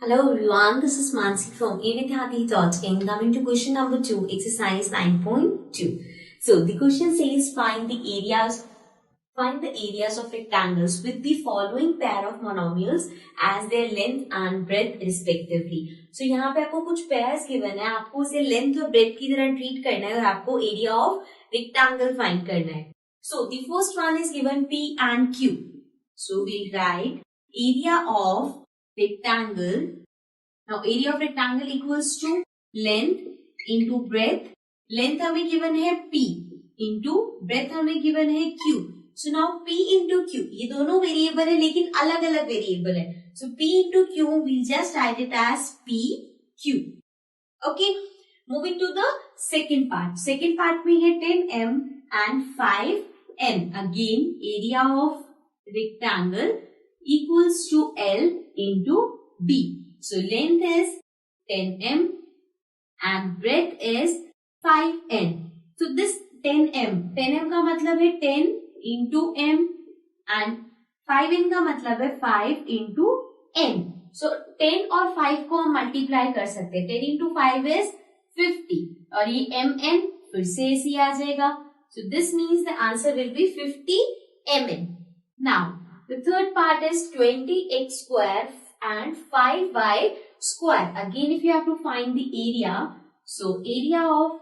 Hello everyone, this is Mansi from avidyati.in. Coming to question number 2, exercise 9.2. So the question says find the areas of rectangles with the following pair of monomials as their length and breadth respectively. So यहाँ पे आपको कुछ pairs given है, आपको उसे length और breadth की तरह treat करना है और आपको area of rectangle find करना है. So the first one is given P and Q. So we'll write area of rectangle. Now area of rectangle equals to length into breadth. Length हमें given है P into breadth हमें given है Q. So now P into Q ये दोनों variable है लेकिन अलग अलग वेरिएबल है. So P into Q we'll just write it as PQ. Okay. Moving to the second part. Second part में है 10m and 5n. Again area of rectangle equals to L into B. So length is 10m and breadth is 5n. So this 10m का मतलब है 10 into m and 5n का मतलब है 5 into n. So 10 और 5 को हम मल्टीप्लाई कर सकते हैं. 10 into 5 is 50 और ये mn फिर से ऐसे आ जाएगा. So this means the answer will be 50 mn. Now the third part is 20x square and 5y square. Again, if you have to find the area, so area of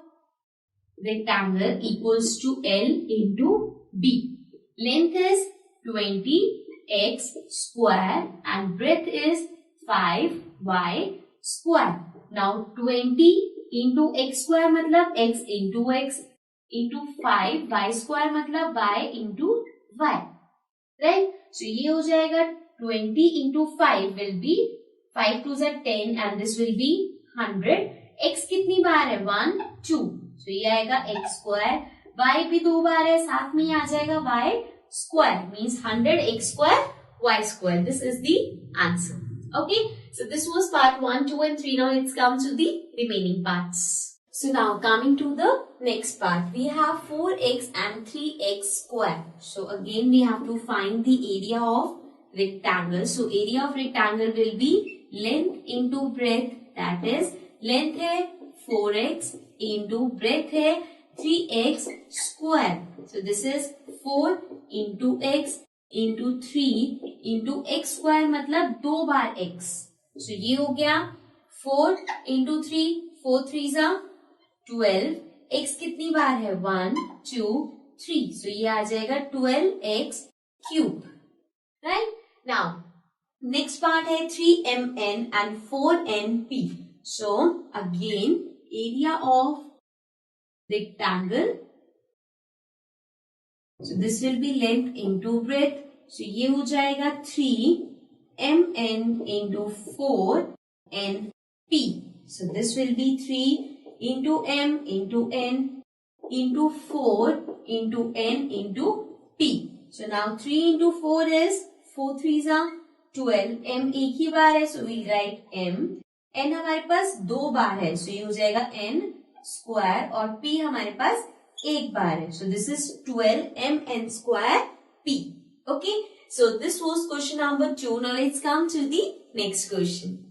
rectangle equals to L into B. Length is 20x square and breadth is 5y square. Now 20 into x square मतलब x into x into 5 y square मतलब y into y. Right? So ये हो जाएगा 20 into 5 will be 5 2s are 10 and this will be 100. X कितनी बार है 1 2. So ये आएगा x square. Y भी 2 बार है साथ में ही आ जाएगा y square means 100 x square y square. This is the answer. Okay. So this was part 1, 2 and 3. Now let's come to the remaining parts. So now coming to the next part, we have 4x and 3x square. So again we have to find the area of rectangle. So area of rectangle will be length into breadth, that is length है 4x into breadth है 3x square. So this is 4 into x into 3 into x square मतलब 2 बार x. So ये हो गया 4 into 3, 4 3s are 12. x कितनी बार है 1 2 3. So ये आ जाएगा 12x cube. Right? Now, next part है 3mn and 4np. So, again, area of rectangle. So, this will be length into breadth. So, ये हो जाएगा 3mn into 4np. So, this will be 3 into m into n into 4 into n into p. So, now 3 into 4 is 4 3s are 12. m एक ही बार है so we'll write m. n हमारे पास 2 बार है so ये हो जाएगा n square और p हमारे पास 1 बार है so this is 12 mn square p. Okay, so this was question number 2. Now let's come to the next question.